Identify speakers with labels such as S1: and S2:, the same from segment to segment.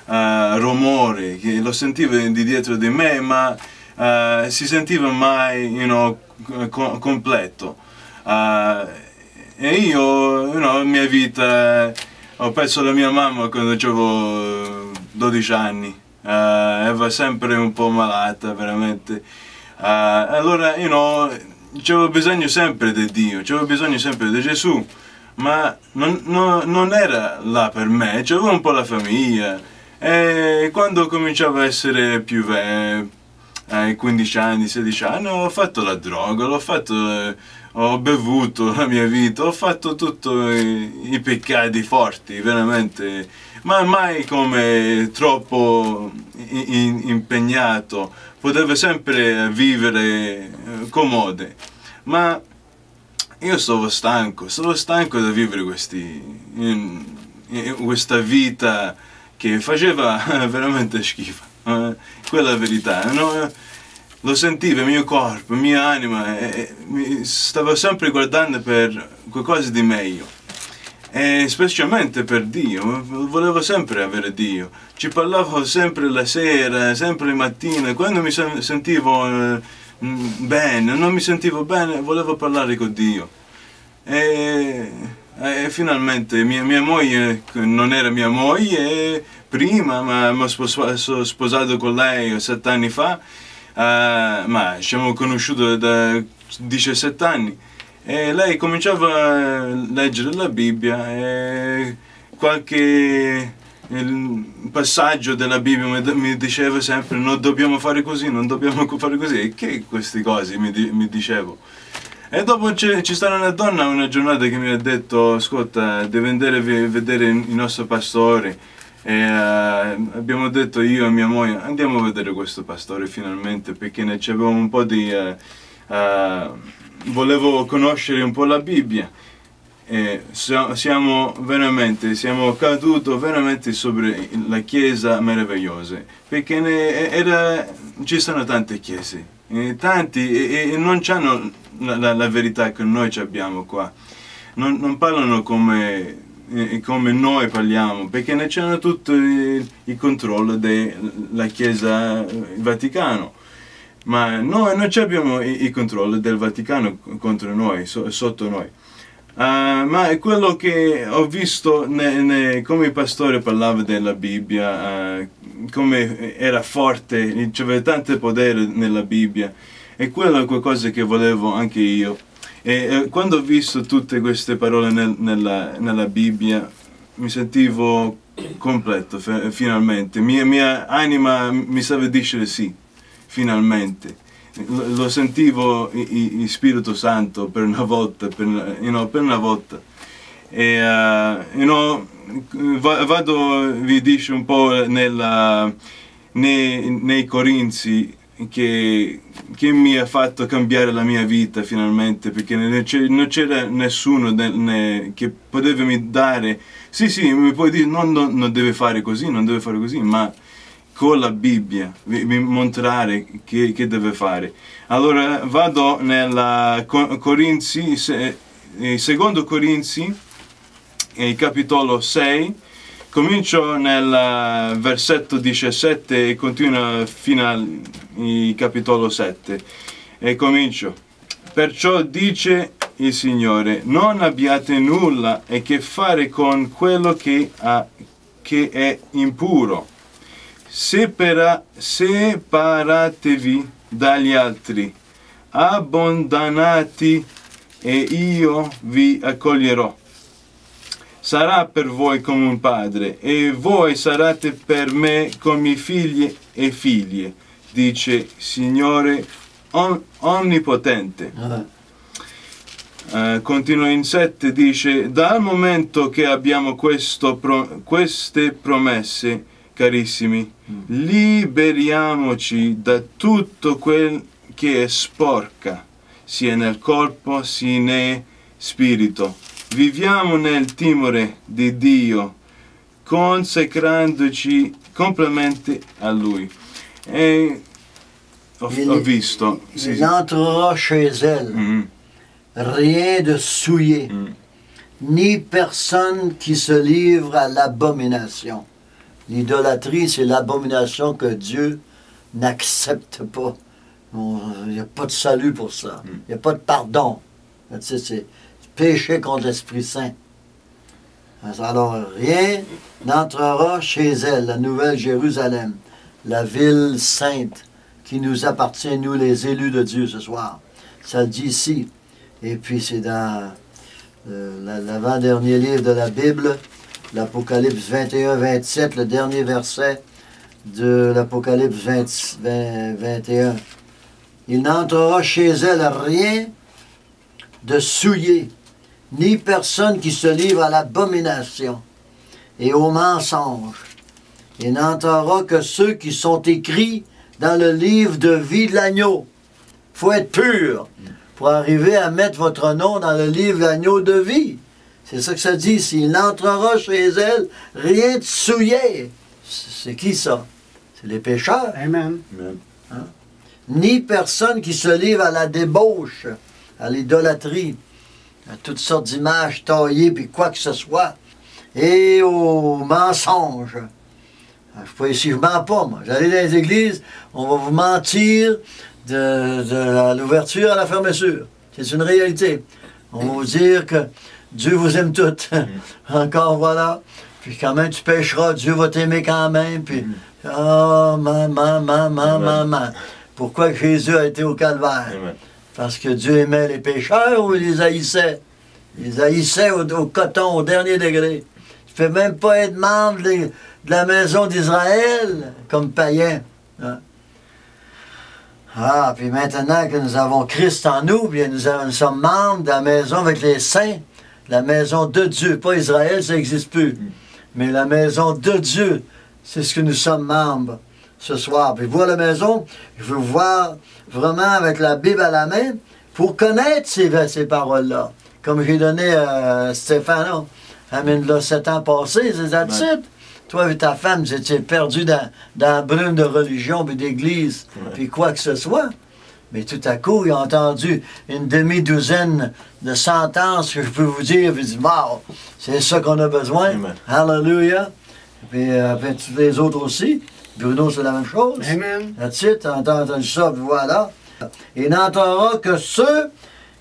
S1: rumore, che lo sentivo di dietro di me, ma si sentiva mai, completo. E io, la mia vita, ho perso la mia mamma quando avevo 12 anni, era sempre un po' malata, veramente. Allora, c'avevo bisogno sempre di Dio, c'avevo bisogno sempre di Gesù, ma non era là per me, c'avevo un po' la famiglia. E quando cominciavo a essere più ai 15 anni, 16 anni, ho fatto la droga, ho bevuto la mia vita, ho fatto tutti i peccati forti, veramente, ma mai come troppo impegnato, potevo sempre vivere comode, ma io stavo stanco di vivere questa vita che faceva veramente schifo, quella è la verità, no? Lo sentivo, il mio corpo, la mia anima, stavo sempre guardando per qualcosa di meglio, e specialmente per Dio, volevo sempre avere Dio, ci parlavo sempre la sera, sempre la mattina, quando mi sentivo bene, non mi sentivo bene, volevo parlare con Dio. E finalmente mia moglie non era mia moglie prima, ma mi sono sposato con lei 7 anni fa, ma ci siamo conosciuti da 17 anni e lei cominciava a leggere la Bibbia e qualche passaggio della Bibbia mi diceva sempre non dobbiamo fare così, non dobbiamo fare così, e che queste cose mi dicevo. E dopo c'è stata una donna una giornata che mi ha detto ascolta, devi andare a vedere il nostro pastore, e abbiamo detto io e mia moglie andiamo a vedere questo pastore finalmente, perché ne c'avevo un po' di volevo conoscere un po' la Bibbia, e siamo caduti veramente sopra la chiesa meravigliosa, perché ci sono tante chiese, tanti e non hanno la verità che noi abbiamo qua, non parlano come noi parliamo, perché ne c'hanno tutto il controllo della Chiesa Vaticano, ma noi non abbiamo il controllo del Vaticano contro noi, sotto noi. Ma quello che ho visto come il pastore parlava della Bibbia, come era forte, c'aveva tanto potere nella Bibbia, e quello è qualcosa che volevo anche io. E quando ho visto tutte queste parole nella Bibbia mi sentivo completo, finalmente. Mia anima mi stava dicendo sì, finalmente. Lo sentivo il Spirito Santo per una volta, per una volta. E vi dice un po' nei Corinzi che mi ha fatto cambiare la mia vita finalmente, perché non c'era nessuno che poteva mi dare sì, mi puoi dire non deve fare così, non deve fare così, ma con la Bibbia mi mostrare che deve fare. Allora vado nella Corinzi, secondo Corinzi, capitolo 6, comincio nel versetto 17 e continuo fino al capitolo 7. E comincio. Perciò dice il Signore, non abbiate nulla a che fare con quello che è impuro. Separatevi dagli altri, abbandonati e io vi accoglierò. Sarà per voi come un padre, e voi sarete per me come figli e figlie, dice Signore Onnipotente. Continua in 7, dice, dal momento che abbiamo queste promesse, carissimi, liberiamoci da tutto quel che è sporca, sia nel corpo sia nel spirito. Viviamo nel timore di Dio, consacrandoci completamente a Lui. E ho visto.
S2: Il n'entrera chez elle, rien de souillé, ni personne qui se livre à l'abomination. L'idolâtrie, c'est l'abomination que Dieu n'accepte pas. Il n'y a pas de salut pour ça. Il n'y a pas de pardon. C'est péché contre l'Esprit Saint. Alors, rien n'entrera chez elle, la nouvelle Jérusalem, la ville sainte qui nous appartient, nous les élus de Dieu ce soir. Ça le dit ici. Et puis c'est dans l'avant-dernier livre de la Bible, l'Apocalypse 21-27, le dernier verset de l'Apocalypse 21. Il n'entrera chez elle rien de souillé, ni personne qui se livre à l'abomination et au mensonge. Il n'entrera que ceux qui sont écrits dans le livre de vie de l'agneau. Il faut être pur pour arriver à mettre votre nom dans le livre de l'agneau de vie. C'est ça que ça dit ici. Il n'entrera chez elle rien de souillé. C'est qui ça? C'est les pécheurs.
S3: Amen.
S2: Hein? Ni personne qui se livre à la débauche, à l'idolâtrie, à toutes sortes d'images taillées, puis quoi que ce soit, et au mensonge. Je ne sais pas ici, je ne mens pas, moi. J'allais dans les églises, on va vous mentir de l'ouverture à la fermeture. C'est une réalité. On va vous dire que Dieu vous aime toutes. Encore voilà. Puis quand même tu pécheras, Dieu va t'aimer quand même. Puis, maman. Pourquoi Jésus a été au calvaire?
S1: Amen.
S2: Parce que Dieu aimait les pécheurs ou il les haïssait? Il les haïssait au coton, au dernier degré. Tu ne peux même pas être membre de la maison d'Israël comme païen. Hein? Ah, puis maintenant que nous avons Christ en nous, bien nous sommes membres de la maison avec les saints, la maison de Dieu. Pas Israël, ça n'existe plus. Mais la maison de Dieu, c'est ce que nous sommes membres ce soir. Puis vous à la maison, je veux vous voir vraiment avec la Bible à la main pour connaître ces paroles-là. Comme j'ai donné à Stéphane, Amen, là, 7 ans passés, c'est ça. Toi et ta femme, vous étiez perdus dans la brume de religion puis d'église, puis quoi que ce soit. Mais tout à coup, ils ont entendu une demi-douzaine de sentences que je peux vous dire, puis ils disent, wow, c'est ça qu'on a besoin.
S1: Amen.
S2: Hallelujah. Puis tous les autres aussi. Bruno, c'est la même chose.
S3: Amen.
S2: That's it, t'as entendu ça, puis voilà. Il n'entendra que ceux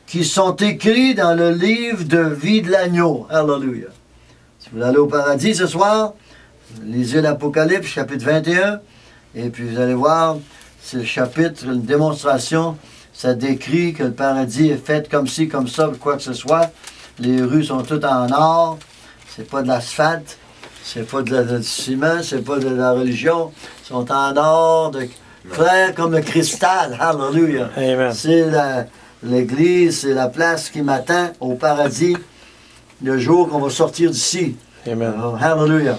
S2: qui sont écrits dans le livre de vie de l'agneau. Hallelujah. Si vous allez au paradis ce soir, lisez l'Apocalypse, chapitre 21, et puis vous allez voir, c'est le chapitre, une démonstration, ça décrit que le paradis est fait comme ci, comme ça, quoi que ce soit. Les rues sont toutes en or, c'est pas de l'asphalte, c'est pas du ciment, c'est pas de la religion, ils sont en or, clair comme le cristal. Hallelujah.
S3: Amen.
S2: C'est l'église, c'est la place qui m'attend au paradis le jour qu'on va sortir d'ici.
S3: Amen.
S2: Hallelujah.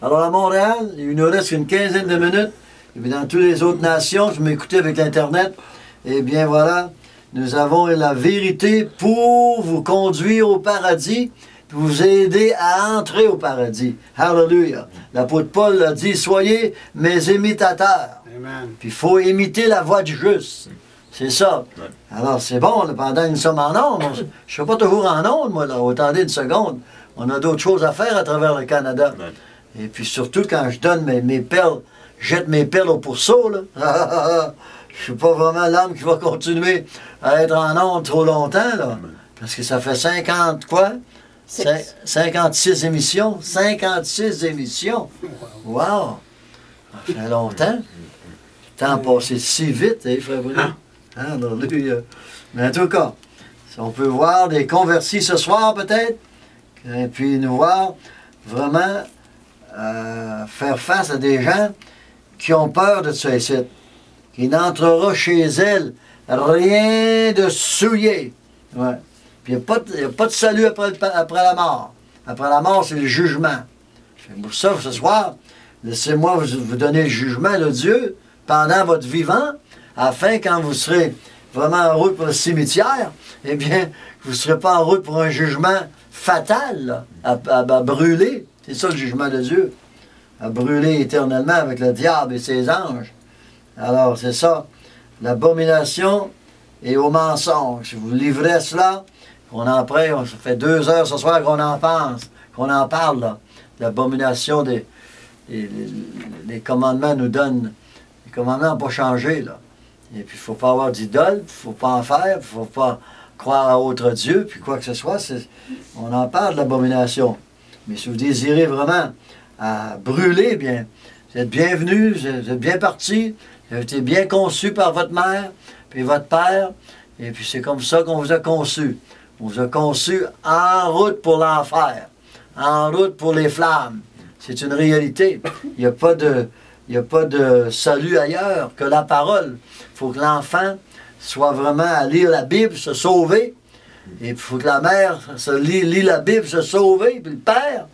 S2: Alors à Montréal, il nous reste une quinzaine de minutes. Et puis dans toutes les autres nations, je m'écoutais avec l'Internet. Eh bien voilà, nous avons la vérité pour vous conduire au paradis, pour vous aider à entrer au paradis. Hallelujah. L'apôtre Paul a dit, soyez mes imitateurs.
S3: Amen.
S2: Puis il faut imiter la voix du juste. C'est ça.
S1: Ouais.
S2: Alors c'est bon, là, pendant que nous sommes en onde, je ne suis pas toujours en onde, moi, là, attendez une seconde. On a d'autres choses à faire à travers le Canada.
S1: Ouais.
S2: Et puis surtout quand je donne mes perles, jette mes perles au pourceau, là. Je ne suis pas vraiment l'homme qui va continuer à être en onde trop longtemps, là. Parce que ça fait 50 quoi? 56 émissions. 56 émissions. Wow! Ça fait longtemps. Le temps a passé si vite, hein, frère Bruno? Hallelujah. Mais en tout cas, si on peut voir des convertis ce soir peut-être, et puis nous voir vraiment faire face à des gens qui ont peur de ça ici. Qui n'entrera chez elle rien de souillé. Ouais. Puis il n'y a pas de salut après la mort. Après la mort, c'est le jugement. Pour ça, ce soir, laissez-moi vous donner le jugement de Dieu pendant votre vivant, afin quand vous serez vraiment en route pour le cimetière, eh bien, vous ne serez pas en route pour un jugement fatal, là, à brûler. C'est ça le jugement de Dieu. À brûler éternellement avec le diable et ses anges. Alors, c'est ça. L'abomination et au mensonge. Si vous livrez cela, on en prend, ça fait 2 heures ce soir qu'on en pense, qu'on en parle, là. L'abomination les commandements nous donnent, les commandements n'ont pas changé, là. Et puis, il ne faut pas avoir d'idole, il ne faut pas en faire, il ne faut pas croire à autre Dieu, puis quoi que ce soit, on en parle de l'abomination. Mais si vous désirez vraiment à brûler, bien, vous êtes bienvenus, vous êtes bien partis, vous avez été bien conçus par votre mère, puis votre père, et puis c'est comme ça qu'on vous a conçus. On vous a conçus en route pour l'enfer, en route pour les flammes. C'est une réalité. Il n'y a pas de salut ailleurs que la parole. Il faut que l'enfant soit vraiment à lire la Bible, se sauver. Et il faut que la mère lit la Bible, se sauver, puis le père,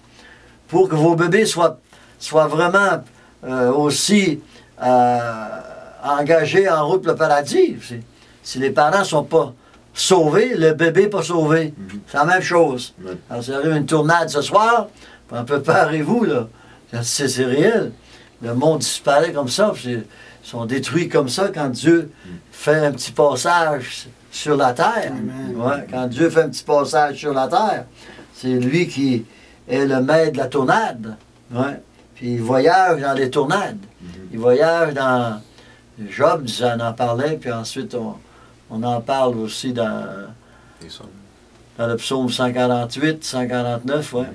S2: pour que vos bébés soient vraiment aussi engagés en route pour le paradis. Si les parents ne sont pas sauvés, le bébé n'est pas sauvé. C'est la même chose. Alors, si arrive une tournade ce soir, on peut préparez-vous, là. C'est réel. Le monde disparaît comme ça, ils sont détruits comme ça quand Dieu fait un petit passage sur la terre. Ouais, quand Dieu fait un petit passage sur la terre, c'est lui qui est le maître de la tournade. Ouais. Puis il voyage dans les tournades. Il voyage dans... Job en parlait, puis ensuite on en parle aussi dans le psaume 148, 149, ouais.